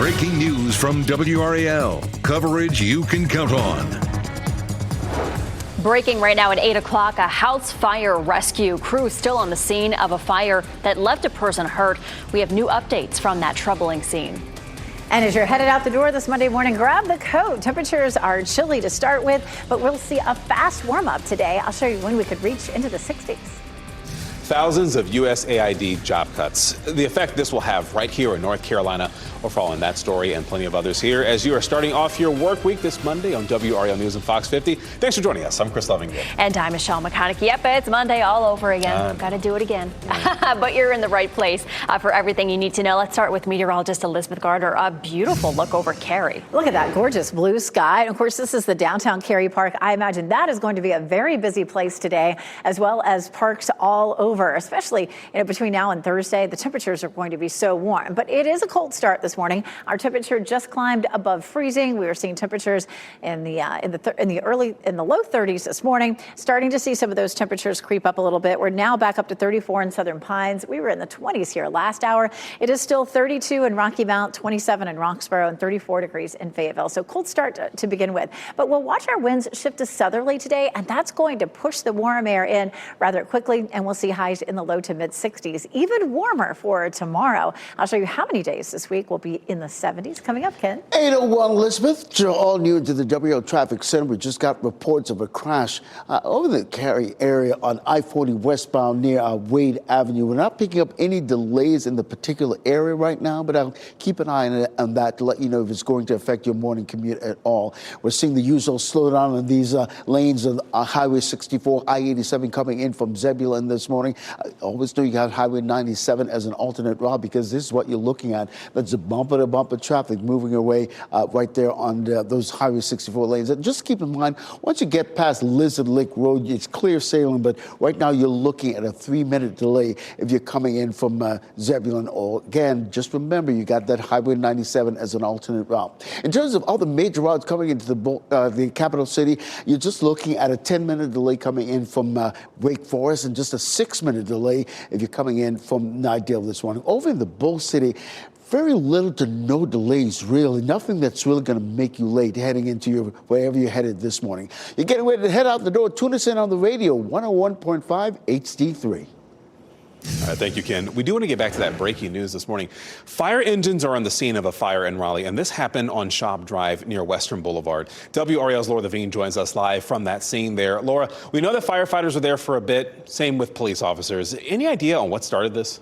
Breaking news from WRAL. Coverage you can count on. Breaking right now at 8 o'clock, a house fire rescue crew still on the scene of a fire that left a person hurt. We have new updates from that troubling scene. And as you're headed out the door this Monday morning, grab the coat. Temperatures are chilly to start with, but we'll see a fast warm up today. I'll show you when we could reach into the 60s. Thousands of USAID job cuts. The effect this will have right here in North Carolina. We're following that story and plenty of others here as you are starting off your work week this Monday on WRAL News and Fox 50. Thanks for joining us. I'm Chris Lovington. And I'm Michelle McConaughey. Yep, it's Monday all over again. Got to do it again. But you're in the right place for everything you need to know. Let's start with meteorologist Elizabeth Gardner. A beautiful look over Cary. Look at that gorgeous blue sky. And of course, this is the downtown Cary Park. I imagine that is going to be a very busy place today, as well as parks all over, especially between now and Thursday. The temperatures are going to be so warm, but it is a cold start this morning. Our temperature just climbed above freezing. We were seeing temperatures in the low 30s this morning. Starting to see some of those temperatures creep up a little bit. We're now back up to 34 in Southern Pines. We were in the 20s here last hour. It is still 32 in Rocky Mount, 27 in Roxborough, and 34 degrees in Fayetteville. So cold start to begin with. But we'll watch our winds shift to southerly today, and that's going to push the warm air in rather quickly, and we'll see highs in the low to mid 60s. Even warmer for tomorrow. I'll show you how many days this week will be in the 70s. Coming up, Ken. 8:01, Elizabeth. You're all new to the WRAL Traffic Center. We just got reports of a crash over the Cary area on I-40 westbound near Wade Avenue. We're not picking up any delays in the particular area right now, but I'll keep an eye on that to let you know if it's going to affect your morning commute at all. We're seeing the usual slowdown in these lanes of Highway 64, I-87 coming in from Zebulon this morning. Always know you got Highway 97 as an alternate route because this is what you're looking at. That's a bumper-to-bumper traffic moving away right there on those Highway 64 lanes. And just keep in mind, once you get past Lizard Lake Road, it's clear sailing, but right now you're looking at a 3-minute delay if you're coming in from Zebulon. Or again, just remember you got that Highway 97 as an alternate route. In terms of all the major routes coming into the capital city, you're just looking at a 10-minute delay coming in from Wake Forest and just a 6-minute delay if you're coming in from Nidale this morning. Over in the Bull City, very little to no delays, really. Nothing that's really going to make you late heading into wherever you're headed this morning. You're getting ready to head out the door. Tune us in on the radio, 101.5 HD3. All right, thank you, Ken. We do want to get back to that breaking news this morning. Fire engines are on the scene of a fire in Raleigh, and this happened on Schaub Drive near Western Boulevard. WRAL's Laura Levine joins us live from that scene there. Laura, we know that firefighters were there for a bit, same with police officers. Any idea on what started this?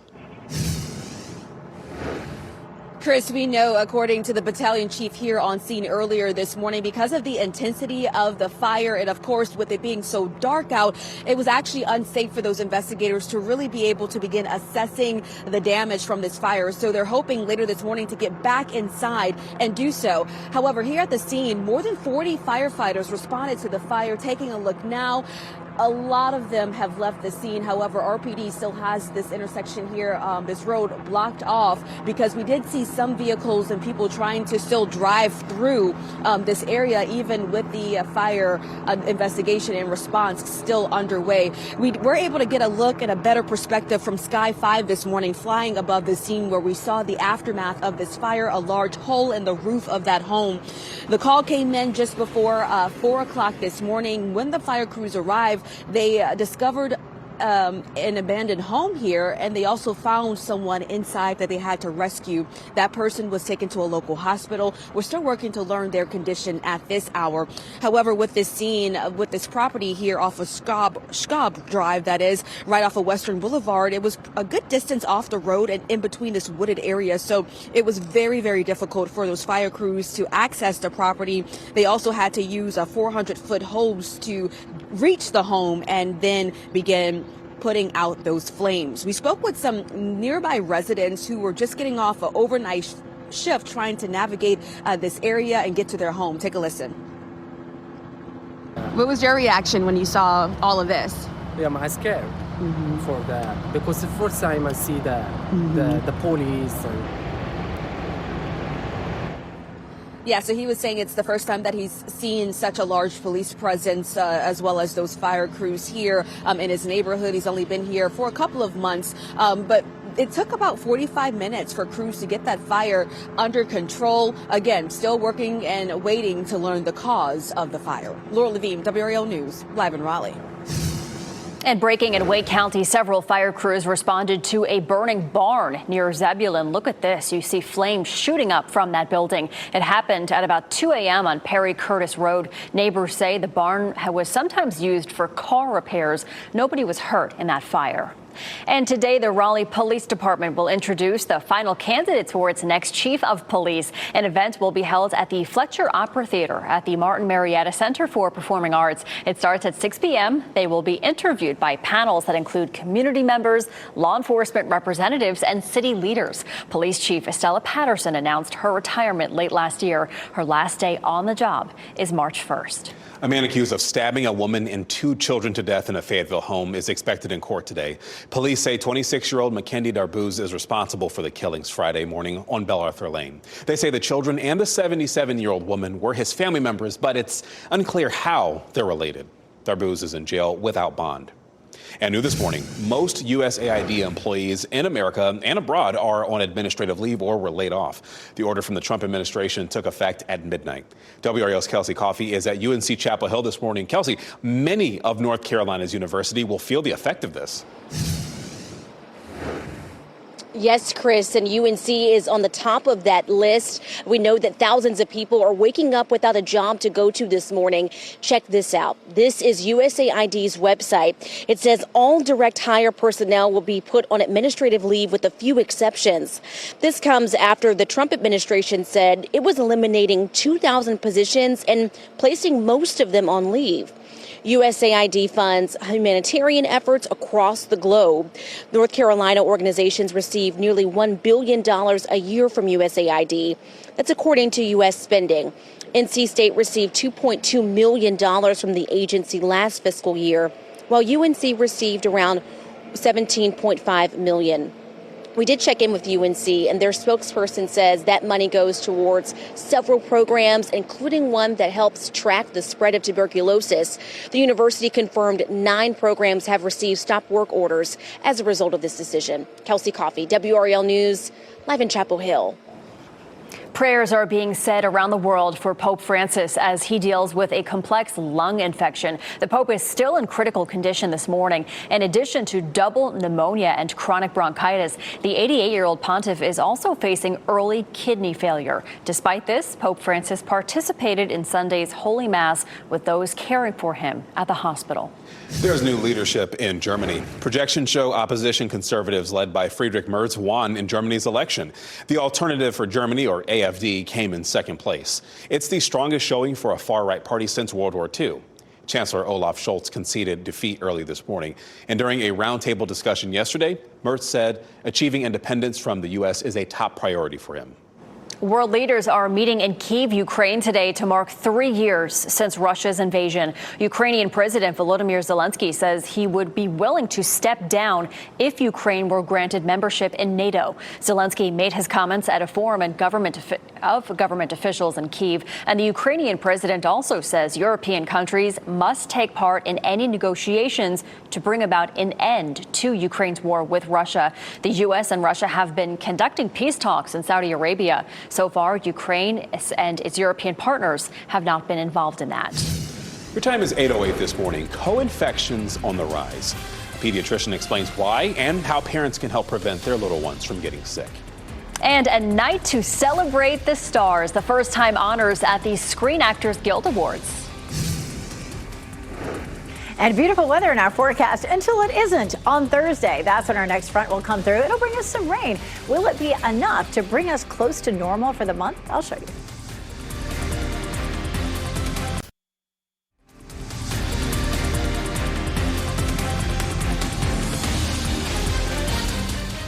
Chris, we know, according to the battalion chief here on scene earlier this morning, because of the intensity of the fire and, of course, with it being so dark out, it was actually unsafe for those investigators to really be able to begin assessing the damage from this fire. So they're hoping later this morning to get back inside and do so. However, here at the scene, more than 40 firefighters responded to the fire. Taking a look now, a lot of them have left the scene. However, RPD still has this intersection here, this road blocked off because we did see some vehicles and people trying to still drive through this area, even with the fire investigation and response still underway. We were able to get a look at a better perspective from Sky 5 this morning, flying above the scene where we saw the aftermath of this fire, a large hole in the roof of that home. The call came in just before 4 o'clock this morning. When the fire crews arrived, they discovered an abandoned home here, and they also found someone inside that they had to rescue. That person was taken to a local hospital. We're still working to learn their condition at this hour. However, with this scene, with this property here off of Schaub Drive, that is, right off of Western Boulevard, it was a good distance off the road and in between this wooded area. So it was very, very difficult for those fire crews to access the property. They also had to use a 400-foot hose to reach the home and then begin putting out those flames. We spoke with some nearby residents who were just getting off an overnight shift trying to navigate this area and get to their home. Take a listen. What was your reaction when you saw all of this? Yeah, I'm scared for that because the first time I see the police. Yeah, so he was saying it's the first time that he's seen such a large police presence, as well as those fire crews here in his neighborhood. He's only been here for a couple of months, but it took about 45 minutes for crews to get that fire under control. Again, still working and waiting to learn the cause of the fire. Laura Levine, WRAL News, live in Raleigh. And breaking in Wake County, several fire crews responded to a burning barn near Zebulon. Look at this. You see flames shooting up from that building. It happened at about 2 a.m. on Perry Curtis Road. Neighbors say the barn was sometimes used for car repairs. Nobody was hurt in that fire. And today, the Raleigh Police Department will introduce the final candidates for its next chief of police. An event will be held at the Fletcher Opera Theater at the Martin Marietta Center for Performing Arts. It starts at 6 p.m. They will be interviewed by panels that include community members, law enforcement representatives, and city leaders. Police Chief Estella Patterson announced her retirement late last year. Her last day on the job is March 1st. A man accused of stabbing a woman and 2 children to death in a Fayetteville home is expected in court today. Police say 26-year-old McKendy Darbuz is responsible for the killings Friday morning on Bell Arthur Lane. They say the children and the 77-year-old woman were his family members, but it's unclear how they're related. Darbuz is in jail without bond. And new this morning, most USAID employees in America and abroad are on administrative leave or were laid off. The order from the Trump administration took effect at midnight. WRAL's Kelsey Coffey is at UNC Chapel Hill this morning. Kelsey, many of North Carolina's university will feel the effect of this. Yes, Chris, and UNC is on the top of that list. We know that thousands of people are waking up without a job to go to this morning. Check this out. This is USAID's website. It says all direct hire personnel will be put on administrative leave with a few exceptions. This comes after the Trump administration said it was eliminating 2,000 positions and placing most of them on leave. USAID funds humanitarian efforts across the globe. North Carolina organizations receive nearly $1 billion a year from USAID. That's according to U.S. spending. NC State received $2.2 million from the agency last fiscal year, while UNC received around $17.5 million. We did check in with UNC, and their spokesperson says that money goes towards several programs, including one that helps track the spread of tuberculosis. The university confirmed 9 programs have received stop work orders as a result of this decision. Kelsey Coffey, WRAL News, live in Chapel Hill. Prayers are being said around the world for Pope Francis as he deals with a complex lung infection. The Pope is still in critical condition this morning. In addition to double pneumonia and chronic bronchitis, the 88-year-old pontiff is also facing early kidney failure. Despite this, Pope Francis participated in Sunday's Holy Mass with those caring for him at the hospital. There's new leadership in Germany. Projections show opposition conservatives led by Friedrich Merz won in Germany's election. The Alternative for Germany, or AfD, came in second place. It's the strongest showing for a far-right party since World War II. Chancellor Olaf Scholz conceded defeat early this morning. And during a roundtable discussion yesterday, Merz said achieving independence from the U.S. is a top priority for him. World leaders are meeting in Kyiv, Ukraine today to mark 3 years since Russia's invasion. Ukrainian President Volodymyr Zelensky says he would be willing to step down if Ukraine were granted membership in NATO. Zelensky made his comments at a forum of government officials in Kyiv. And the Ukrainian president also says European countries must take part in any negotiations to bring about an end to Ukraine's war with Russia. The U.S. and Russia have been conducting peace talks in Saudi Arabia. So far, Ukraine and its European partners have not been involved in that. Your time is 8:08 this morning. Co-infections on the rise. A pediatrician explains why and how parents can help prevent their little ones from getting sick. And a night to celebrate the stars. The first-time honors at the Screen Actors Guild Awards. And beautiful weather in our forecast until it isn't on Thursday. That's when our next front will come through. It'll bring us some rain. Will it be enough to bring us close to normal for the month? I'll show you.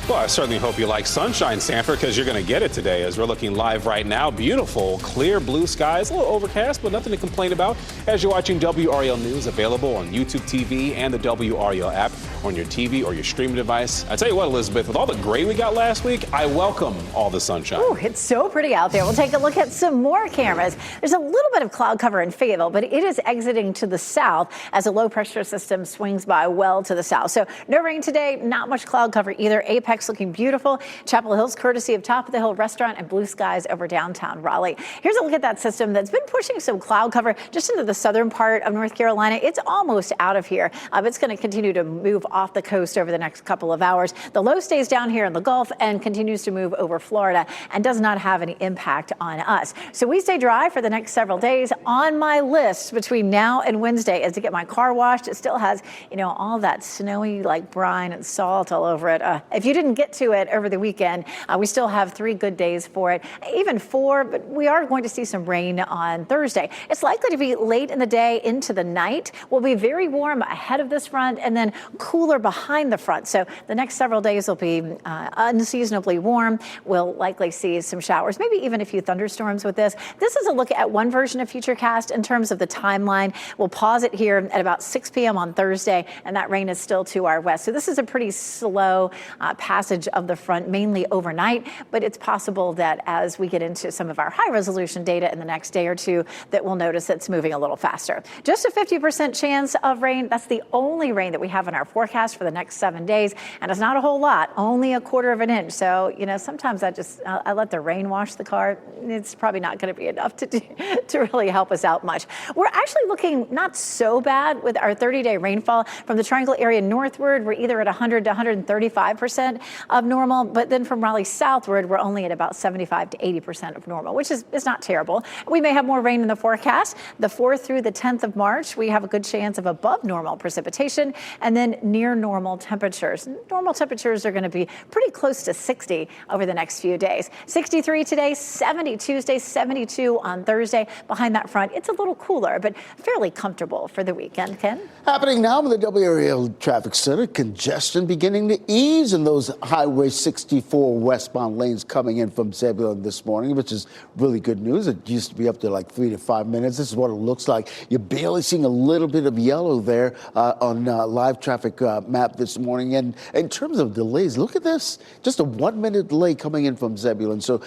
Well, I certainly hope you like sunshine, Sanford, because you're going to get it today as we're looking live right now. Beautiful, clear blue skies, a little overcast, but nothing to complain about as you're watching WRAL News, available on YouTube TV and the WRAL app. on your TV or your streaming device. I tell you what, Elizabeth, with all the gray we got last week, I welcome all the sunshine. Ooh, it's so pretty out there. We'll take a look at some more cameras. There's a little bit of cloud cover in Fayetteville, but it is exiting to the south as a low pressure system swings by well to the south. So no rain today, not much cloud cover either. Apex looking beautiful. Chapel Hill's courtesy of Top of the Hill Restaurant and blue skies over downtown Raleigh. Here's a look at that system that's been pushing some cloud cover just into the southern part of North Carolina. It's almost out of here. It's going to continue to move off the coast over the next couple of hours. The low stays down here in the Gulf and continues to move over Florida and does not have any impact on us. So we stay dry for the next several days. On my list between now and Wednesday is to get my car washed. It still has, all that snowy like brine and salt all over it. If you didn't get to it over the weekend, we still have 3 good days for it, even 4, but we are going to see some rain on Thursday. It's likely to be late in the day into the night. We'll be very warm ahead of this front and then cooler behind the front. So the next several days will be unseasonably warm. We'll likely see some showers, maybe even a few thunderstorms with this. This is a look at one version of Futurecast in terms of the timeline. We'll pause it here at about 6 p.m. on Thursday, and that rain is still to our west. So this is a pretty slow passage of the front, mainly overnight, but it's possible that as we get into some of our high resolution data in the next day or two, that we'll notice it's moving a little faster. Just a 50% chance of rain. That's the only rain that we have in our forecast for the next 7 days. And it's not a whole lot, only 1/4 of an inch. So, sometimes I let the rain wash the car. It's probably not going to be enough to really help us out much. We're actually looking not so bad with our 30-day rainfall from the Triangle area northward. We're either at 100 to 135% of normal, but then from Raleigh southward, we're only at about 75 to 80% of normal, which is not terrible. We may have more rain in the forecast. The 4th through the 10th of March, we have a good chance of above normal precipitation and then near normal temperatures. Normal temperatures are going to be pretty close to 60 over the next few days. 63 today, 70 Tuesday, 72 on Thursday. Behind that front, it's a little cooler, but fairly comfortable for the weekend, Ken. Happening now in the WRAL traffic center, congestion beginning to ease in those Highway 64 westbound lanes coming in from Zebulon this morning, which is really good news. It used to be up to like 3 to 5 minutes. This is what it looks like. You're barely seeing a little bit of yellow there on live traffic map this morning. And in terms of delays, look at this. Just a 1-minute delay coming in from Zebulon. So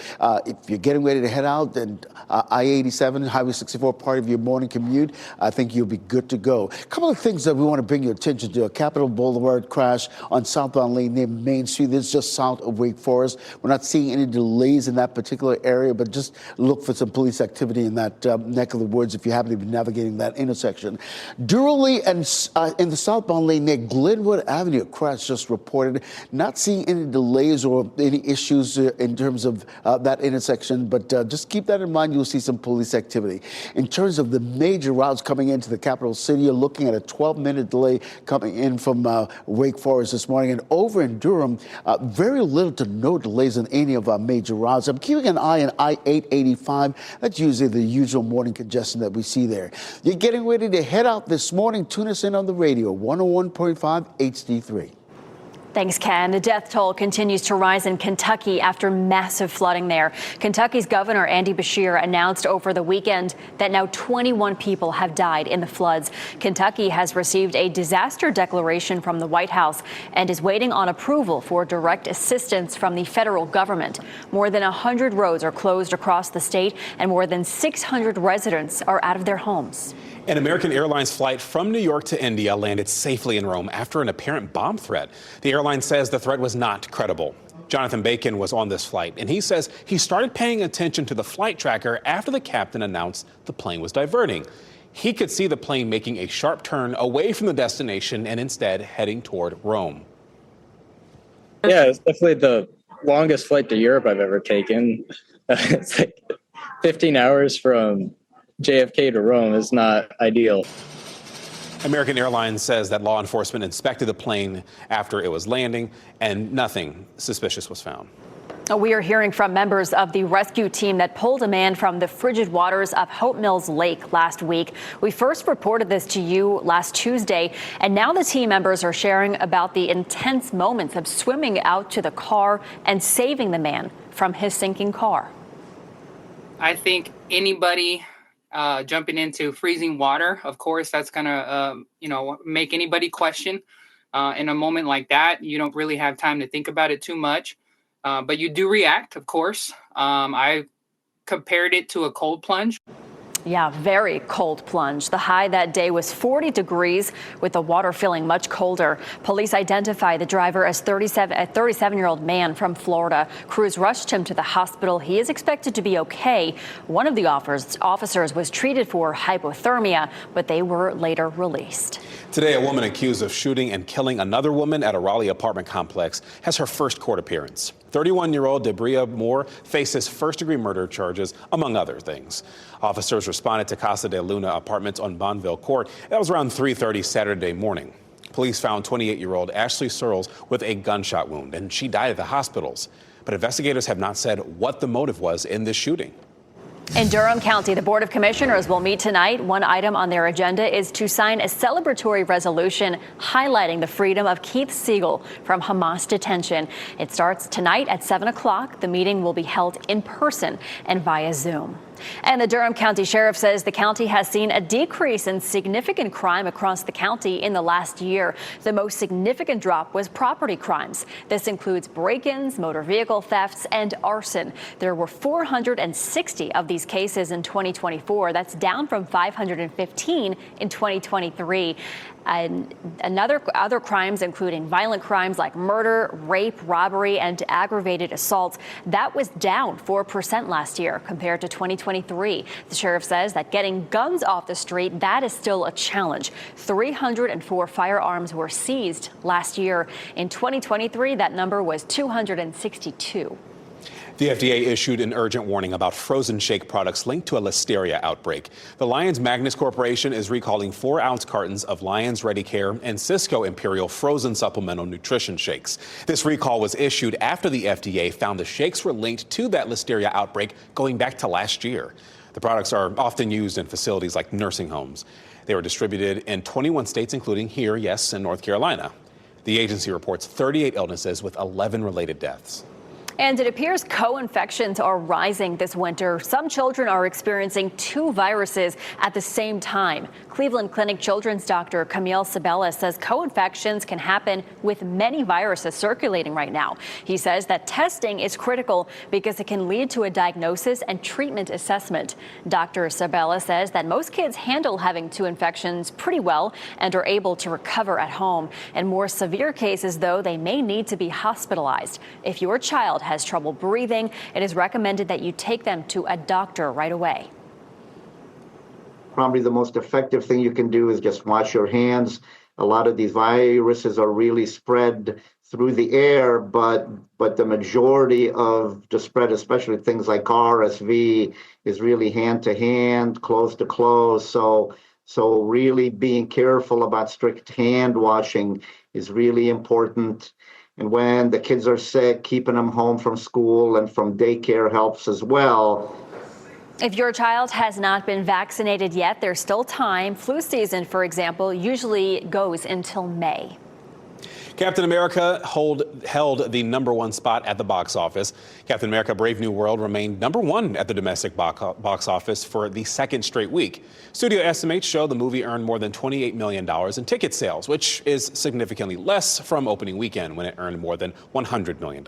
if you're getting ready to head out and I-87, Highway 64, part of your morning commute, I think you'll be good to go. A couple of things that we want to bring your attention to. A Capitol Boulevard crash on southbound lane near Main Street. This is just south of Wake Forest. We're not seeing any delays in that particular area, but just look for some police activity in that neck of the woods if you happen to be navigating that intersection. Durley and in the southbound lane near Glenwood Avenue, a crash just reported. Not seeing any delays or any issues in terms of that intersection, but just keep that in mind. You'll see some police activity. In terms of the major routes coming into the capital city, you're looking at a 12-minute delay coming in from Wake Forest this morning. And over in Durham, very little to no delays on any of our major routes. I'm keeping an eye on I-885. That's usually the usual morning congestion that we see there. You're getting ready to head out this morning. Tune us in on the radio, 101.5 HD3. Thanks, Ken. The death toll continues to rise in Kentucky after massive flooding there. Kentucky's Governor Andy Beshear announced over the weekend that now 21 people have died in the floods. Kentucky has received a disaster declaration from the White House and is waiting on approval for direct assistance from the federal government. More than 100 roads are closed across the state, and more than 600 residents are out of their homes. An American Airlines flight from New York to India landed safely in Rome after an apparent bomb threat. The airline says the threat was not credible. Jonathan Bacon was on this flight, and he says he started paying attention to the flight tracker after the captain announced the plane was diverting. He could see the plane making a sharp turn away from the destination and instead heading toward Rome. Yeah, it's definitely the longest flight to Europe I've ever taken. It's like 15 hours from JFK to Rome is not ideal. American Airlines says that law enforcement inspected the plane after it was landing and nothing suspicious was found. We are hearing from members of the rescue team that pulled a man from the frigid waters of Hope Mills Lake last week. We first reported this to you last Tuesday, and now the team members are sharing about the intense moments of swimming out to the car and saving the man from his sinking car. I think anybody jumping into freezing water, of course, that's going to, make anybody question In a moment like that, you don't really have time to think about it too much, but you do react, of course. I compared it to a cold plunge. Yeah, very cold plunge. The high that day was 40 degrees with the water feeling much colder. Police identified the driver as a 37-year-old man from Florida. Crews rushed him to the hospital. He is expected to be okay. One of the officers was treated for hypothermia, but they were later released. Today, a woman accused of shooting and killing another woman at a Raleigh apartment complex has her first court appearance. 31-year-old Debria Moore faces first-degree murder charges, among other things. Officers responded to Casa de Luna Apartments on Bonneville Court. That was around 3:30 Saturday morning. Police found 28-year-old Ashley Searles with a gunshot wound, and she died at the hospitals. But investigators have not said what the motive was in this shooting. In Durham County, the Board of Commissioners will meet tonight. One item on their agenda is to sign a celebratory resolution highlighting the freedom of Keith Siegel from Hamas detention. It starts tonight at 7 o'clock. The meeting will be held in person and via Zoom. And the Durham County Sheriff says the county has seen a decrease in significant crime across the county in the last year. The most significant drop was property crimes. This includes break-ins, motor vehicle thefts, and arson. There were 460 of these cases in 2024. That's down from 515 in 2023. And other crimes, including violent crimes like murder, rape, robbery, and aggravated assaults, that was down 4% last year compared to 2023. The sheriff says that getting guns off the street, that is still a challenge. 304 firearms were seized last year. In 2023, that number was 262. The FDA issued an urgent warning about frozen shake products linked to a listeria outbreak. The Lions Magnus Corporation is recalling 4-ounce cartons of Lions Ready Care and Cisco Imperial frozen supplemental nutrition shakes. This recall was issued after the FDA found the shakes were linked to that listeria outbreak going back to last year. The products are often used in facilities like nursing homes. They were distributed in 21 states, including here, yes, in North Carolina. The agency reports 38 illnesses with 11 related deaths. And it appears co-infections are rising this winter. Some children are experiencing 2 viruses at the same time. Cleveland Clinic children's doctor Camille Sabella says co-infections can happen with many viruses circulating right now. He says that testing is critical because it can lead to a diagnosis and treatment assessment. Dr. Sabella says that most kids handle having 2 infections pretty well and are able to recover at home. In more severe cases, though, they may need to be hospitalized. If your child has trouble breathing, it is recommended that you take them to a doctor right away. Probably the most effective thing you can do is just wash your hands. A lot of these viruses are really spread through the air, but the majority of the spread, especially things like RSV, is really hand to hand, close to close. So really being careful about strict hand washing is really important. And when the kids are sick, keeping them home from school and from daycare helps as well. If your child has not been vaccinated yet, there's still time. Flu season, for example, usually goes until May. Captain America held the #1 spot at the box office. Captain America Brave New World remained #1 at the domestic box office for the second straight week. Studio estimates show the movie earned more than $28 million in ticket sales, which is significantly less from opening weekend when it earned more than $100 million.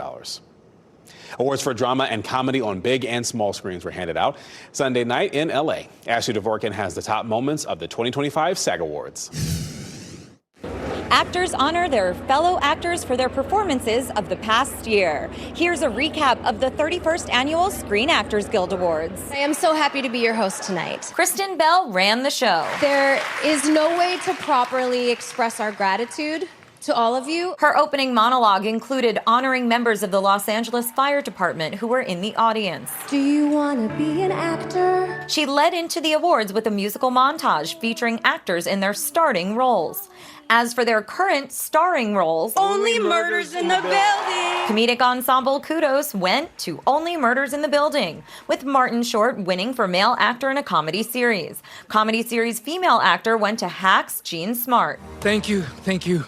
Awards for drama and comedy on big and small screens were handed out Sunday night in L.A. Ashley Dvorkin has the top moments of the 2025 SAG Awards. Actors honor their fellow actors for their performances of the past year. Here's a recap of the 31st Annual Screen Actors Guild Awards. I am so happy to be your host tonight. Kristen Bell ran the show. There is no way to properly express our gratitude to all of you. Her opening monologue included honoring members of the Los Angeles Fire Department who were in the audience. Do you want to be an actor? She led into the awards with a musical montage featuring actors in their starting roles. As for their current starring roles, Only Murders in the Building. Comedic ensemble kudos went to Only Murders in the Building, with Martin Short winning for male actor in a comedy series. Comedy series female actor went to Hacks' Jean Smart. Thank you.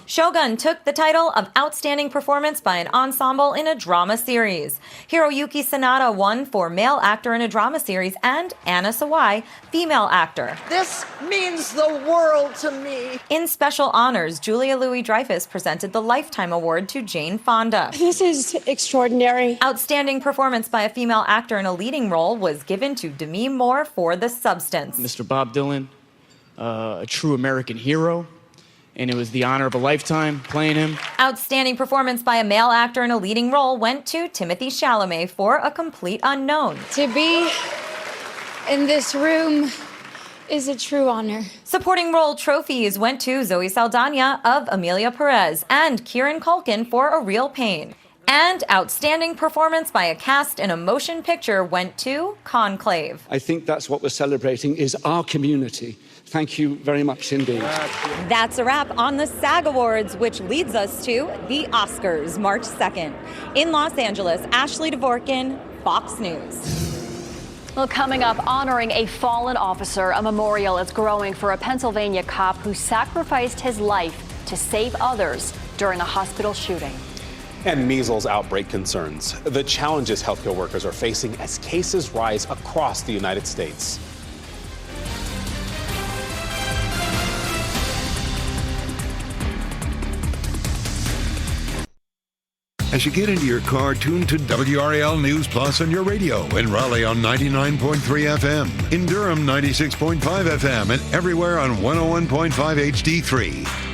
Shogun took the title of Outstanding Performance by an Ensemble in a Drama Series. Hiroyuki Sanada won for Male Actor in a Drama Series, and Anna Sawai, Female Actor. This means the world to me. In special honor honors, Julia Louis-Dreyfus presented the Lifetime Award to Jane Fonda. This is extraordinary. Outstanding performance by a female actor in a leading role was given to Demi Moore for The Substance. Mr. Bob Dylan, a true American hero, and it was the honor of a lifetime playing him. Outstanding performance by a male actor in a leading role went to Timothée Chalamet for A Complete Unknown. To be in this room is a true honor. Supporting role trophies went to Zoe Saldana of Amelia Perez and Kieran Culkin for A Real Pain. And outstanding performance by a cast in a motion picture went to Conclave. I think that's what we're celebrating, is our community. Thank you very much indeed. That's a wrap on the SAG Awards, which leads us to the Oscars, March 2nd. In Los Angeles, Ashley Dvorkin, Fox News. Well, coming up, honoring a fallen officer, a memorial is growing for a Pennsylvania cop who sacrificed his life to save others during a hospital shooting. And measles outbreak concerns. The challenges healthcare workers are facing as cases rise across the United States. As you get into your car, tune to WRAL News Plus on your radio. In Raleigh on 99.3 FM. In Durham, 96.5 FM. And everywhere on 101.5 HD3.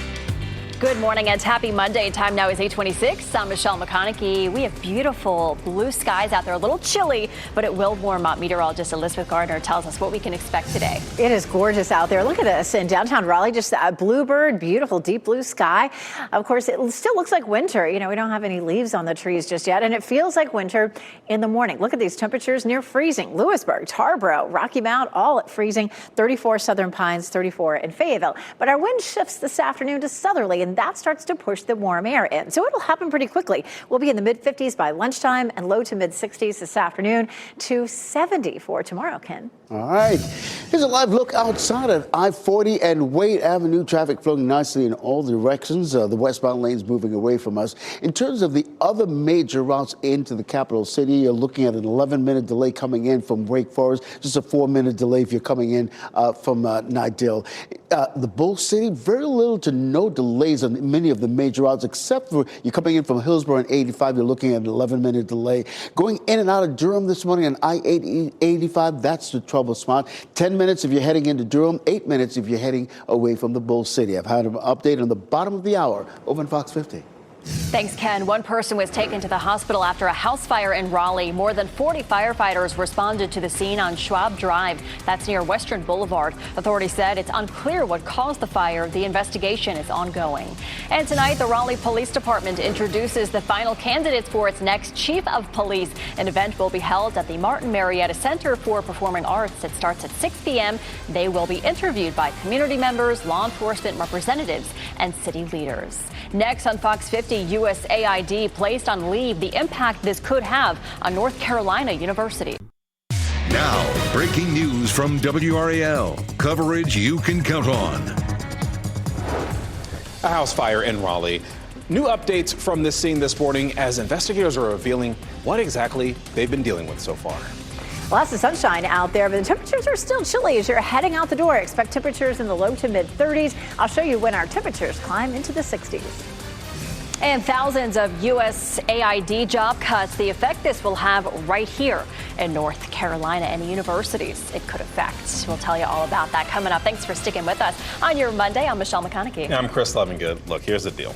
Good morning and happy Monday. Time now is 8:26. I'm Michelle McConaughey. We have beautiful blue skies out there. A little chilly, but it will warm up. Meteorologist Elizabeth Gardner tells us what we can expect today. It is gorgeous out there. Look at us in downtown Raleigh, just a bluebird, beautiful deep blue sky. Of course, it still looks like winter. You know, we don't have any leaves on the trees just yet, and it feels like winter in the morning. Look at these temperatures near freezing. Lewisburg, Tarboro, Rocky Mount, all at freezing. 34 Southern Pines, 34 in Fayetteville. But our wind shifts this afternoon to southerly, and that starts to push the warm air in. So it'll happen pretty quickly. We'll be in the mid-50s by lunchtime and low to mid-60s this afternoon to 70 for tomorrow, Ken. All right. Here's a live look outside at I-40 and Wade Avenue. Traffic flowing nicely in all directions. The westbound lanes moving away from us. In terms of the other major routes into the capital city, you're looking at an 11-minute delay coming in from Wake Forest. Just a 4-minute delay if you're coming in from Nidell. The Bull City, very little to no delays on many of the major routes, except for you're coming in from Hillsborough and 85. You're looking at an 11-minute delay. Going in and out of Durham this morning on I-85, that's the trouble spot. 10 minutes if you're heading into Durham, 8 minutes if you're heading away from the Bull City. I've had an update on the bottom of the hour over in Fox 50. Thanks, Ken. One person was taken to the hospital after a house fire in Raleigh. More than 40 firefighters responded to the scene on Schwab Drive. That's near Western Boulevard. Authorities said it's unclear what caused the fire. The investigation is ongoing. And tonight, the Raleigh Police Department introduces the final candidates for its next chief of police. An event will be held at the Martin Marietta Center for Performing Arts. It starts at 6 p.m. They will be interviewed by community members, law enforcement representatives, and city leaders. Next on Fox 50, USAID placed on leave, the impact this could have on North Carolina University. Now, breaking news from WRAL. Coverage you can count on. A house fire in Raleigh. New updates from this scene this morning as investigators are revealing what exactly they've been dealing with so far. Lots of sunshine out there, but the temperatures are still chilly as you're heading out the door. Expect temperatures in the low to mid 30s. I'll show you when our temperatures climb into the 60s. And thousands of USAID job cuts, the effect this will have right here in North Carolina and universities it could affect. We'll tell you all about that coming up. Thanks for sticking with us on your Monday. I'm Michelle McConaughey. I'm Chris Lovingood. Look, here's the deal.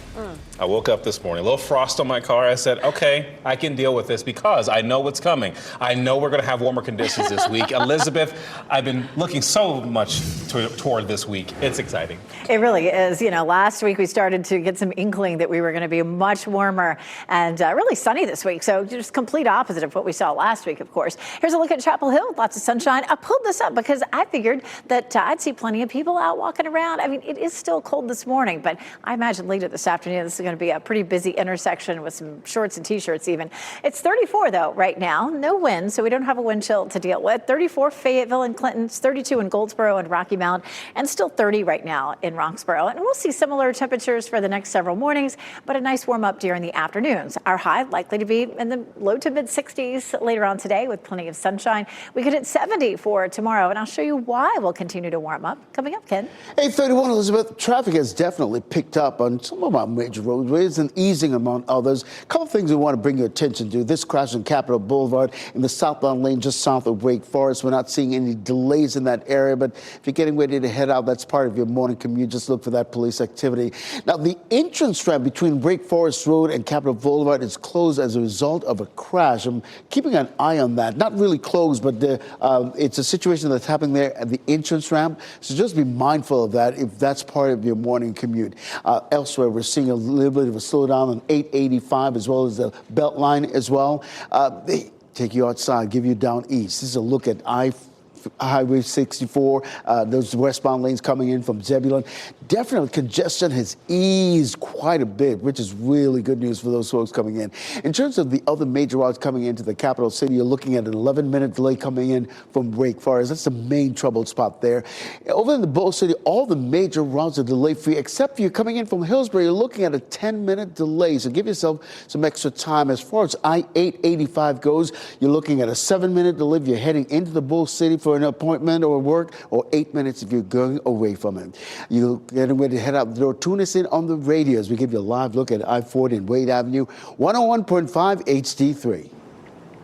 I woke up this morning, a little frost on my car. I said, okay, I can deal with this because I know what's coming. I know we're going to have warmer conditions this week. Elizabeth, I've been looking so much toward this week. It's exciting. It really is. You know, last week we started to get some inkling that we were going to be much warmer and really sunny this week. So just complete opposite of what we saw last week, of course. Here's a look at Chapel Hill. Lots of sunshine. I pulled this up because I figured that I'd see plenty of people out walking around. I mean, it is still cold this morning, but I imagine later this afternoon this is going to be a pretty busy intersection with some shorts and T-shirts even. It's 34, though, right now. No wind, so we don't have a wind chill to deal with. 34 Fayetteville and Clinton, 32 in Goldsboro and Rocky Mount, and still 30 right now in Roxborough. And we'll see similar temperatures for the next several mornings, but a nice warm up during the afternoons. Our high likely to be in the low to mid 60s later on today with plenty of sunshine. We could hit 70 for tomorrow, and I'll show you why we'll continue to warm up. Coming up, Ken. 8:31, Elizabeth. Traffic has definitely picked up on some of our major roadways and easing among others. A couple of things we want to bring your attention to. This crash on Capitol Boulevard in the southbound lane just south of Wake Forest. We're not seeing any delays in that area, but if you're getting ready to head out, that's part of your morning commute. Just look for that police activity. Now, the entrance ramp between Wake Forest Road and Capitol Boulevard is closed as a result of a crash. I'm keeping an eye on that. Not really closed, but it's a situation that's happening there at the entrance ramp. So just be mindful of that if that's part of your morning commute. Elsewhere, we're seeing a little bit of a slowdown on 885 as well as the Beltline as well. They take you outside, give you down east. This is a look at Highway 64, those westbound lanes coming in from Zebulon. Definitely congestion has eased quite a bit, which is really good news for those folks coming in. In terms of the other major routes coming into the capital city, you're looking at an 11-minute delay coming in from Wake Forest. That's the main troubled spot there. Over in the Bull City, all the major routes are delay-free, except for you coming in from Hillsborough, you're looking at a 10-minute delay. So give yourself some extra time. As far as I-885 goes, you're looking at a 7-minute delay if you're heading into the Bull City for an appointment or work, or 8 minutes if you're going away from it. You're getting ready to head out the door. Tune us in on the radio as we give you a live look at I-40 and Wade Avenue, 101.5 HD3.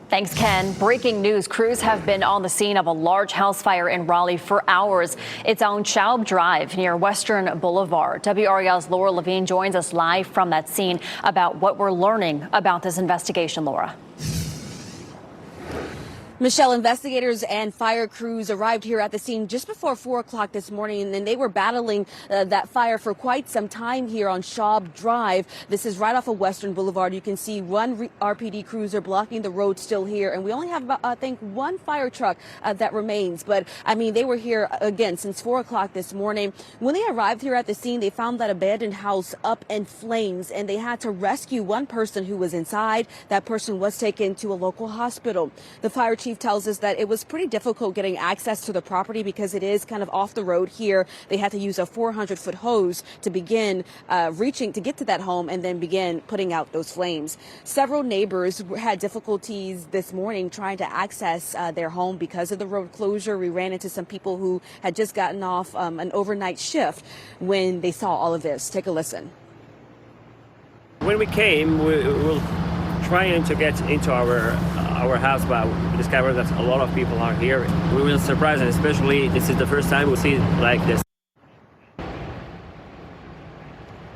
Thanks, Ken. Breaking news. Crews have been on the scene of a large house fire in Raleigh for hours. It's on Schaub Drive near Western Boulevard. WRAL's Laura Levine joins us live from that scene about what we're learning about this investigation. Laura. Michelle, investigators and fire crews arrived here at the scene just before 4 o'clock this morning, and they were battling that fire for quite some time here on Schaub Drive. This is right off of Western Boulevard. You can see one RPD cruiser blocking the road still here, and we only have about, I think, one fire truck that remains. But, I mean, they were here, again, since 4 o'clock this morning. When they arrived here at the scene, they found that abandoned house up in flames, and they had to rescue one person who was inside. That person was taken to a local hospital. The fire chief tells us that it was pretty difficult getting access to the property because it is kind of off the road here. They had to use a 400-foot hose to begin reaching to get to that home and then begin putting out those flames. Several neighbors had difficulties this morning trying to access their home because of the road closure. We ran into some people who had just gotten off an overnight shift when they saw all of this. Take a listen. When we came, we were trying to get into our house, but we discovered that a lot of people are here. We were surprised, and especially this is the first time we see like this.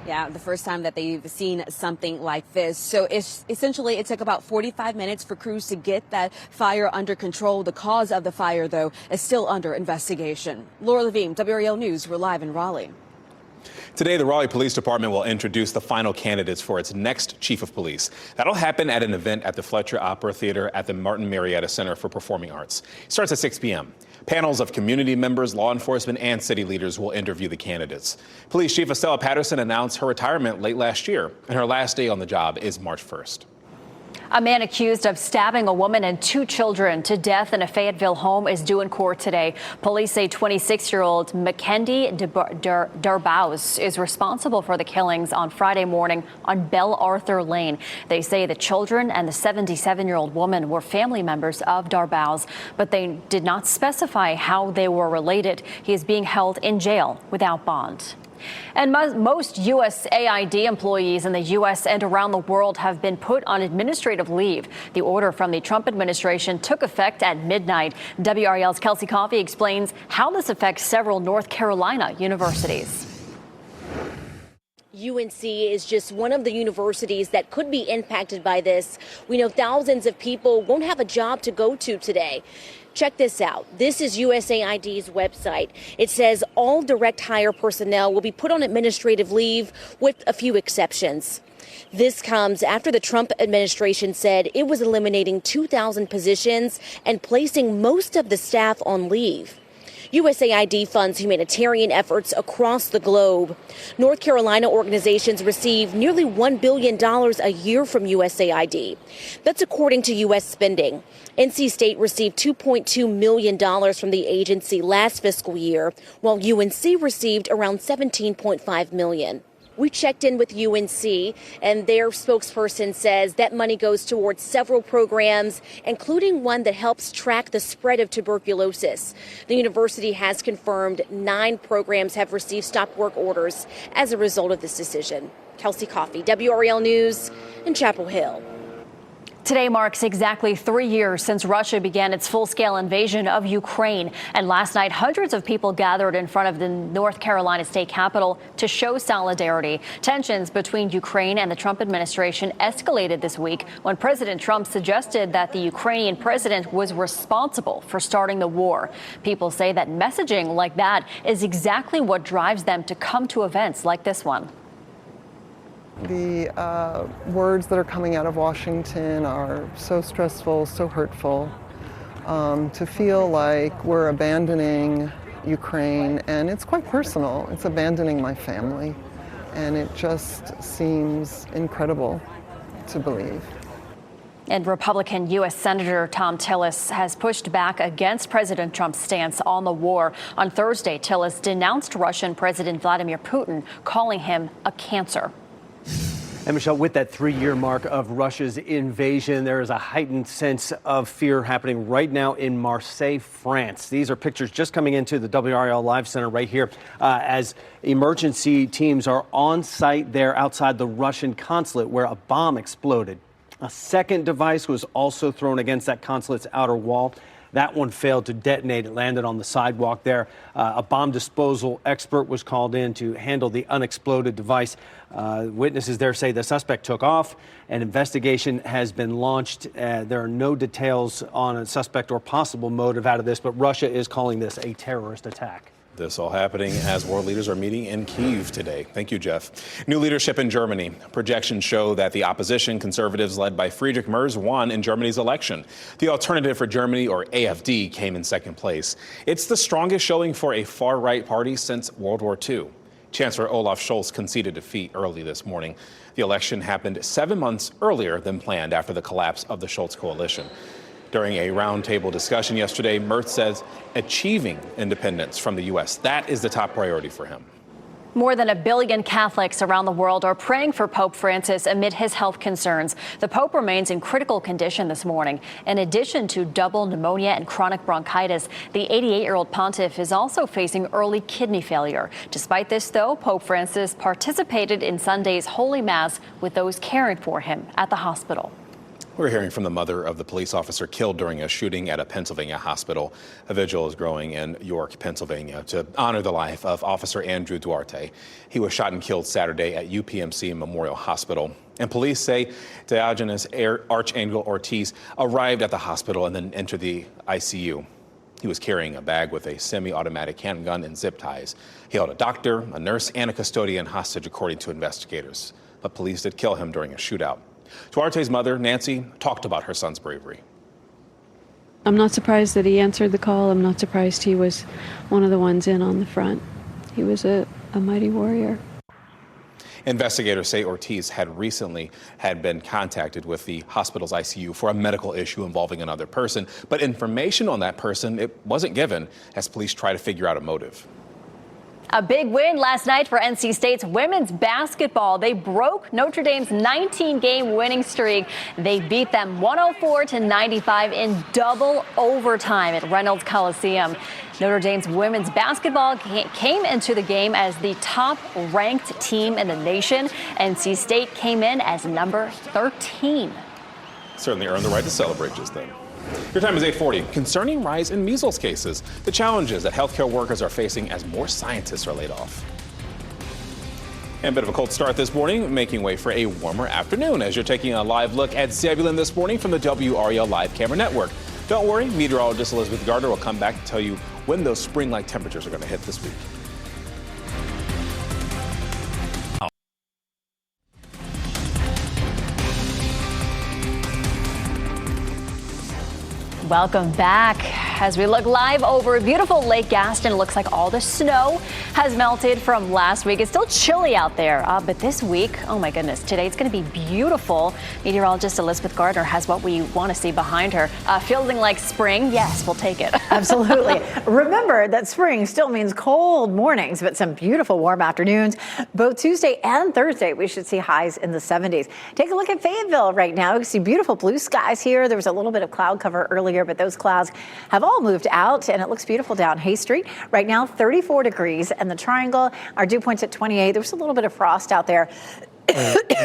Yeah, the first time that they've seen something like this. So essentially, it took about 45 minutes for crews to get that fire under control. The cause of the fire, though, is still under investigation. Laura Levine, WRAL News. We're live in Raleigh. Today, the Raleigh Police Department will introduce the final candidates for its next chief of police. That'll happen at an event at the Fletcher Opera Theater at the Martin Marietta Center for Performing Arts. It starts at 6 p.m. Panels of community members, law enforcement, and city leaders will interview the candidates. Police Chief Estella Patterson announced her retirement late last year, and her last day on the job is March 1st. A man accused of stabbing a woman and 2 children to death in a Fayetteville home is due in court today. Police say 26-year-old Mackendy Darbouse is responsible for the killings on Friday morning on Belle Arthur Lane. They say the children and the 77-year-old woman were family members of Darbouse, but they did not specify how they were related. He is being held in jail without bond. And most USAID employees in the U.S. and around the world have been put on administrative leave. The order from the Trump administration took effect at midnight. WRAL's Kelsey Coffey explains how this affects several North Carolina universities. UNC is just one of the universities that could be impacted by this. We know thousands of people won't have a job to go to today. Check this out. This is USAID's website. It says all direct hire personnel will be put on administrative leave with a few exceptions. This comes after the Trump administration said it was eliminating 2,000 positions and placing most of the staff on leave. USAID funds humanitarian efforts across the globe. North Carolina organizations receive nearly $1 billion a year from USAID. That's according to U.S. spending. NC State received $2.2 million from the agency last fiscal year, while UNC received around $17.5 million. We checked in with UNC, and their spokesperson says that money goes towards several programs, including one that helps track the spread of tuberculosis. The university has confirmed 9 programs have received stop work orders as a result of this decision. Kelsey Coffey, WRAL News in Chapel Hill. Today marks exactly 3 years since Russia began its full-scale invasion of Ukraine. And last night, hundreds of people gathered in front of the North Carolina state capitol to show solidarity. Tensions between Ukraine and the Trump administration escalated this week when President Trump suggested that the Ukrainian president was responsible for starting the war. People say that messaging like that is exactly what drives them to come to events like this one. The words that are coming out of Washington are so stressful, so hurtful. To feel like we're abandoning Ukraine, and it's quite personal. It's abandoning my family, and it just seems incredible to believe. And Republican U.S. Senator Tom Tillis has pushed back against President Trump's stance on the war. On Thursday, Tillis denounced Russian President Vladimir Putin, calling him a cancer. And Michelle, with that 3-year mark of Russia's invasion, there is a heightened sense of fear happening right now in Marseille, France. These are pictures just coming into the WRAL Live Center right here as emergency teams are on site there outside the Russian consulate where a bomb exploded. A second device was also thrown against that consulate's outer wall. That one failed to detonate. It landed on the sidewalk there. A bomb disposal expert was called in to handle the unexploded device. Witnesses there say the suspect took off. An investigation has been launched. There are no details on a suspect or possible motive out of this, but Russia is calling this a terrorist attack. This all happening as world leaders are meeting in Kyiv today. Thank you, Jeff. New leadership in Germany. Projections show that the opposition, conservatives led by Friedrich Merz, won in Germany's election. The Alternative for Germany, or AfD, came in second place. It's the strongest showing for a far-right party since World War II. Chancellor Olaf Scholz conceded defeat early this morning. The election happened 7 months earlier than planned after the collapse of the Scholz coalition. During a roundtable discussion yesterday, Merz says achieving independence from the U.S., that is the top priority for him. More than 1 billion Catholics around the world are praying for Pope Francis amid his health concerns. The Pope remains in critical condition this morning. In addition to double pneumonia and chronic bronchitis, the 88-year-old pontiff is also facing early kidney failure. Despite this, though, Pope Francis participated in Sunday's Holy Mass with those caring for him at the hospital. We're hearing from the mother of the police officer killed during a shooting at a Pennsylvania hospital. A vigil is growing in York, Pennsylvania, to honor the life of Officer Andrew Duarte. He was shot and killed Saturday at UPMC Memorial Hospital. And police say Diogenes Archangel Ortiz arrived at the hospital and then entered the ICU. He was carrying a bag with a semi-automatic handgun and zip ties. He held a doctor, a nurse, and a custodian hostage, according to investigators. But police did kill him during a shootout. Duarte's mother, Nancy, talked about her son's bravery. I'm not surprised that he answered the call. I'm not surprised he was one of the ones in on the front. He was a mighty warrior. Investigators say Ortiz had recently been contacted with the hospital's ICU for a medical issue involving another person, but information on that person, it wasn't given as police try to figure out a motive. A big win last night for NC State's women's basketball. They broke Notre Dame's 19-game winning streak. They beat them 104-95 in double overtime at Reynolds Coliseum. Notre Dame's women's basketball came into the game as the top-ranked team in the nation. NC State came in as number 13. Certainly earned the right to celebrate just then. Your time is 8:40. Concerning rise in measles cases, the challenges that healthcare workers are facing as more scientists are laid off. And a bit of a cold start this morning, making way for a warmer afternoon as you're taking a live look at Zebulon this morning from the WRAL Live Camera Network. Don't worry, meteorologist Elizabeth Gardner will come back to tell you when those spring-like temperatures are going to hit this week. Welcome back. As we look live over beautiful Lake Gaston, it looks like all the snow has melted from last week. It's still chilly out there, but this week, oh my goodness, today it's going to be beautiful. Meteorologist Elizabeth Gardner has what we want to see behind her. Feeling like spring? Yes, we'll take it. Absolutely. Remember that spring still means cold mornings, but some beautiful warm afternoons. Both Tuesday and Thursday, we should see highs in the 70s. Take a look at Fayetteville right now. You see beautiful blue skies here. There was a little bit of cloud cover earlier, but those clouds have all moved out, and it looks beautiful down Hay Street. Right now, 34 degrees, and the Triangle, our dew point's at 28. There was a little bit of frost out there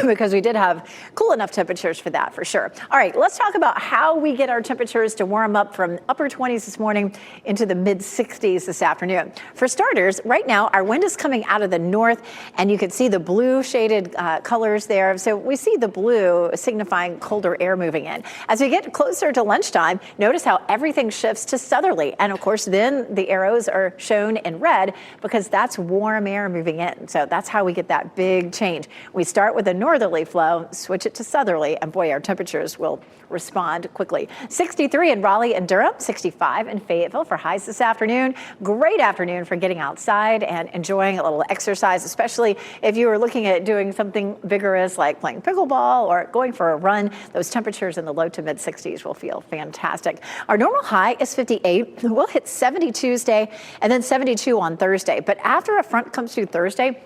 because we did have cool enough temperatures for that, for sure. All right, let's talk about how we get our temperatures to warm up from upper 20s this morning into the mid 60s this afternoon. For starters, right now, our wind is coming out of the north, and you can see the blue shaded colors there. So we see the blue signifying colder air moving in. As we get closer to lunchtime, notice how everything shifts to southerly. And of course, then the arrows are shown in red because that's warm air moving in. So that's how we get that big change. We start with a northerly flow, switch it to southerly, and boy, our temperatures will respond quickly. 63 in Raleigh and Durham, 65 in Fayetteville for highs this afternoon. Great afternoon for getting outside and enjoying a little exercise, especially if you are looking at doing something vigorous like playing pickleball or going for a run. Those temperatures in the low to mid 60s will feel fantastic. Our normal high is 58. We'll hit 70 Tuesday and then 72 on Thursday. But after a front comes through Thursday,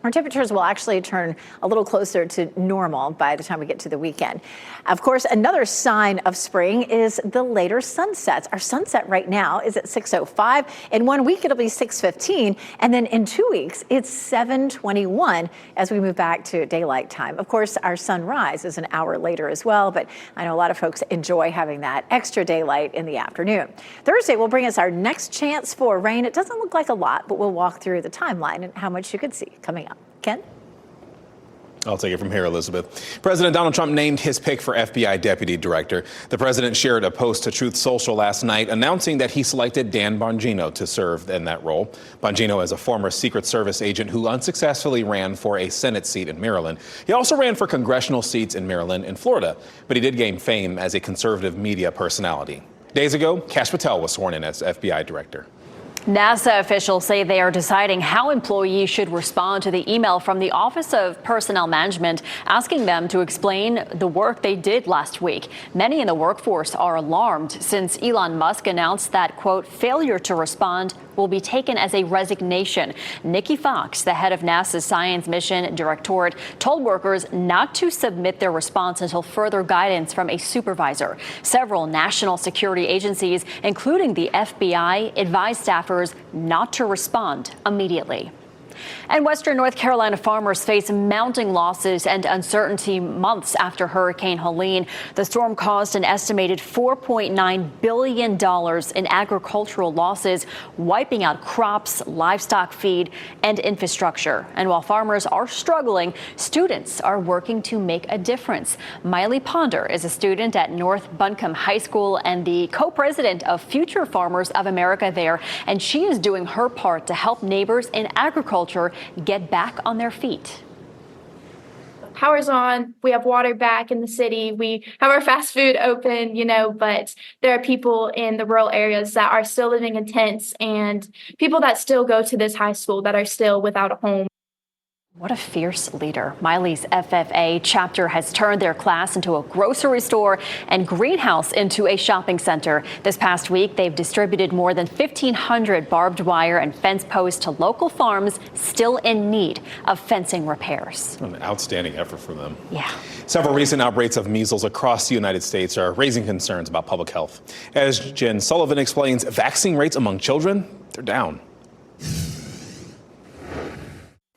our temperatures will actually turn a little closer to normal by the time we get to the weekend. Of course, another sign of spring is the later sunsets. Our sunset right now is at 6:05. In 1 week, it'll be 6:15. And then in 2 weeks, it's 7:21 as we move back to daylight time. Of course, our sunrise is an hour later as well, but I know a lot of folks enjoy having that extra daylight in the afternoon. Thursday will bring us our next chance for rain. It doesn't look like a lot, but we'll walk through the timeline and how much you could see coming up. Ken? I'll take it from here, Elizabeth. President Donald Trump named his pick for FBI deputy director. The president shared a post to Truth Social last night announcing that he selected Dan Bongino to serve in that role. Bongino is a former Secret Service agent who unsuccessfully ran for a Senate seat in Maryland. He also ran for congressional seats in Maryland and Florida, but he did gain fame as a conservative media personality. Days ago, Kash Patel was sworn in as FBI director. NASA officials say they are deciding how employees should respond to the email from the Office of Personnel Management asking them to explain the work they did last week. Many in the workforce are alarmed since Elon Musk announced that, quote, failure to respond will be taken as a resignation. Nikki Fox, the head of NASA's Science Mission Directorate, told workers not to submit their response until further guidance from a supervisor. Several national security agencies, including the FBI, advised staffers not to respond immediately. And Western North Carolina farmers face mounting losses and uncertainty months after Hurricane Helene. The storm caused an estimated $4.9 billion in agricultural losses, wiping out crops, livestock feed, and infrastructure. And while farmers are struggling, students are working to make a difference. Miley Ponder is a student at North Buncombe High School and the co-president of Future Farmers of America there, and she is doing her part to help neighbors in agriculture get back on their feet. Power's on, we have water back in the city, we have our fast food open, but there are people in the rural areas that are still living in tents and people that still go to this high school that are still without a home. What a fierce leader. Miley's FFA chapter has turned their class into a grocery store and greenhouse into a shopping center. This past week, they've distributed more than 1,500 barbed wire and fence posts to local farms still in need of fencing repairs. An outstanding effort for them. Yeah. Several recent outbreaks of measles across the United States are raising concerns about public health. As Jen Sullivan explains, vaccine rates among children, they're down.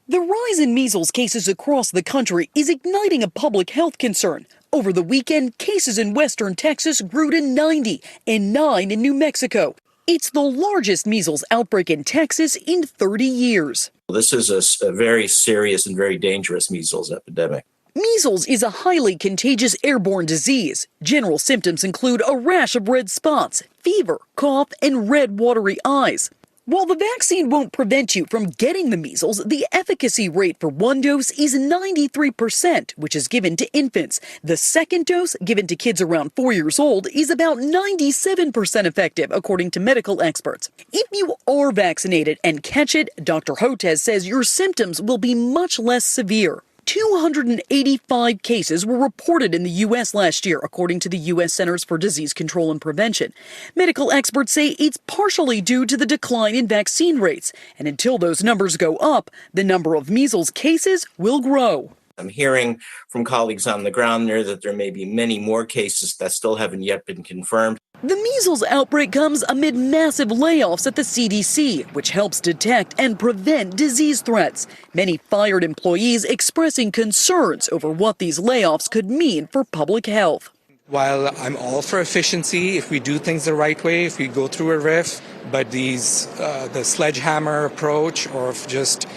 The rise in measles cases across the country is igniting a public health concern. Over the weekend, cases in western Texas grew to 90 and 9 in New Mexico. It's the largest measles outbreak in Texas in 30 years. This is a very serious and very dangerous measles epidemic. Measles is a highly contagious airborne disease. General symptoms include a rash of red spots, fever, cough, and red watery eyes. While the vaccine won't prevent you from getting the measles, the efficacy rate for one dose is 93%, which is given to infants. The second dose, given to kids around 4 years old, is about 97% effective, according to medical experts. If you are vaccinated and catch it, Dr. Hotez says your symptoms will be much less severe. 285 cases were reported in the U.S. last year, according to the U.S. Centers for Disease Control and Prevention. Medical experts say it's partially due to the decline in vaccine rates. And until those numbers go up, the number of measles cases will grow. I'm hearing from colleagues on the ground there that there may be many more cases that still haven't yet been confirmed. The measles outbreak comes amid massive layoffs at the CDC, which helps detect and prevent disease threats. Many fired employees expressing concerns over what these layoffs could mean for public health. While I'm all for efficiency, if we do things the right way, if we go through a RIF, but the sledgehammer approach or just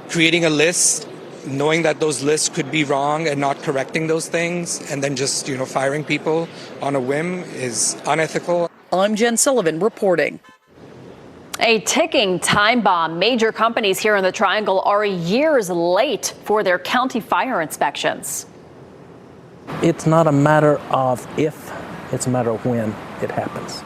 creating a list, knowing that those lists could be wrong and not correcting those things, and then just, firing people on a whim is unethical. I'm Jen Sullivan reporting. A ticking time bomb. Major companies here in the Triangle are years late for their county fire inspections. It's not a matter of if, it's a matter of when it happens.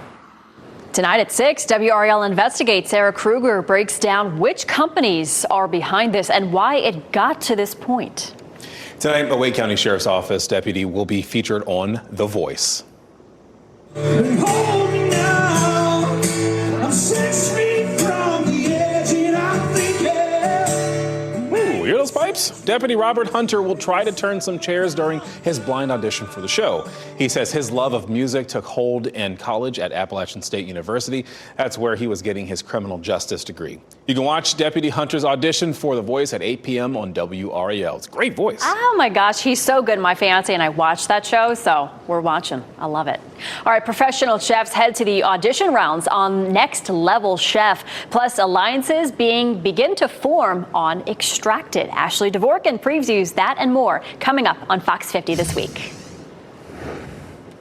Tonight at 6, WRAL Investigates. Sarah Kruger breaks down which companies are behind this and why it got to this point. Tonight, a Wake County Sheriff's Office deputy will be featured on The Voice. Hear those pipes? Deputy Robert Hunter will try to turn some chairs during his blind audition for the show. He says his love of music took hold in college at Appalachian State University. That's where he was getting his criminal justice degree. You can watch Deputy Hunter's audition for The Voice at 8 p.m. on WRAL. It's a great voice. Oh my gosh, he's so good. My fiance and I watched that show, so we're watching. I love it. All right, professional chefs head to the audition rounds on Next Level Chef. Plus, alliances begin to form on Extracted. Ashley Dvorkin previews that and more coming up on Fox 50 this week.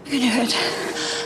I can do it.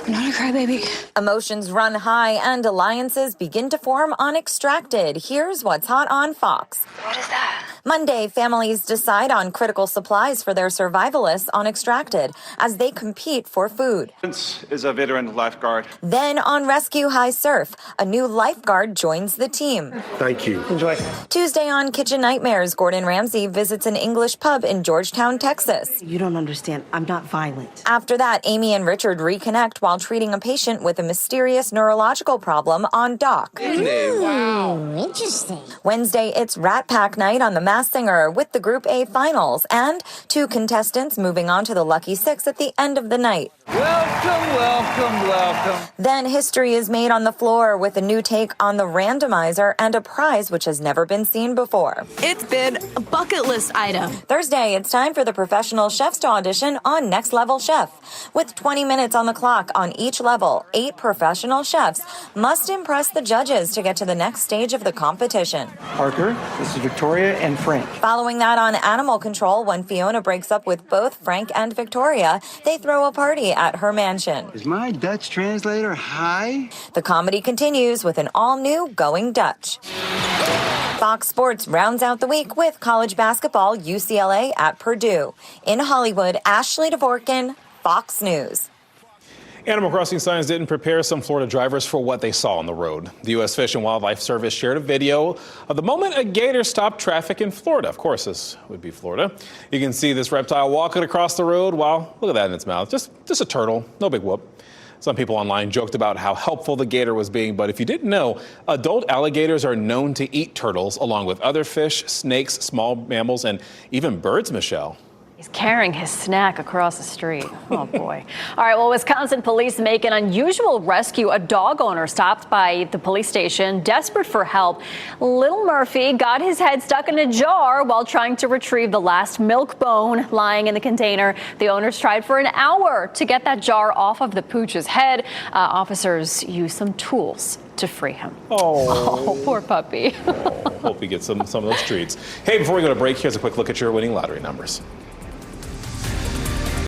I'm not a crybaby. Emotions run high and alliances begin to form on Extracted. Here's what's hot on Fox. What is that? Monday, families decide on critical supplies for their survivalists on Extracted as they compete for food. Is a veteran lifeguard. Then on Rescue High Surf, a new lifeguard joins the team. Thank you. Enjoy. Tuesday on Kitchen Nightmares, Gordon Ramsay visits an English pub in Georgetown, Texas. You don't understand. I'm not violent. After that, Amy and Richard reconnect while treating a patient with a mysterious neurological problem on Doc. Wow, interesting. Wednesday, it's Rat Pack night on The Masked Singer with the Group A finals and 2 contestants moving on to the Lucky Six at the end of the night. Welcome, welcome, welcome. Then history is made on the floor with a new take on the randomizer and a prize which has never been seen before. It's been a bucket list item. Thursday, it's time for the professional chefs to audition on Next Level Chef. With 20 minutes on the clock on each level, 8 professional chefs must impress the judges to get to the next stage of the competition. Parker, this is Victoria and Frank. Following that on Animal Control, when Fiona breaks up with both Frank and Victoria, they throw a party at her mansion. Is my Dutch translator high? The comedy continues with an all-new Going Dutch. Fox Sports rounds out the week with college basketball, UCLA at Purdue. In Hollywood, Ashley Dvorkin, Fox News. Animal Crossing signs didn't prepare some Florida drivers for what they saw on the road. The U.S. Fish and Wildlife Service shared a video of the moment a gator stopped traffic in Florida. Of course, this would be Florida. You can see this reptile walking across the road while, look at that in its mouth, just a turtle, no big whoop. Some people online joked about how helpful the gator was being, but if you didn't know, adult alligators are known to eat turtles along with other fish, snakes, small mammals, and even birds, Michelle. He's carrying his snack across the street. Oh, boy. All right, well, Wisconsin police make an unusual rescue. A dog owner stopped by the police station, desperate for help. Little Murphy got his head stuck in a jar while trying to retrieve the last milk bone lying in the container. The owners tried for an hour to get that jar off of the pooch's head. Officers used some tools to free him. Oh, poor puppy. Hope he gets some of those treats. Hey, before we go to break, here's a quick look at your winning lottery numbers.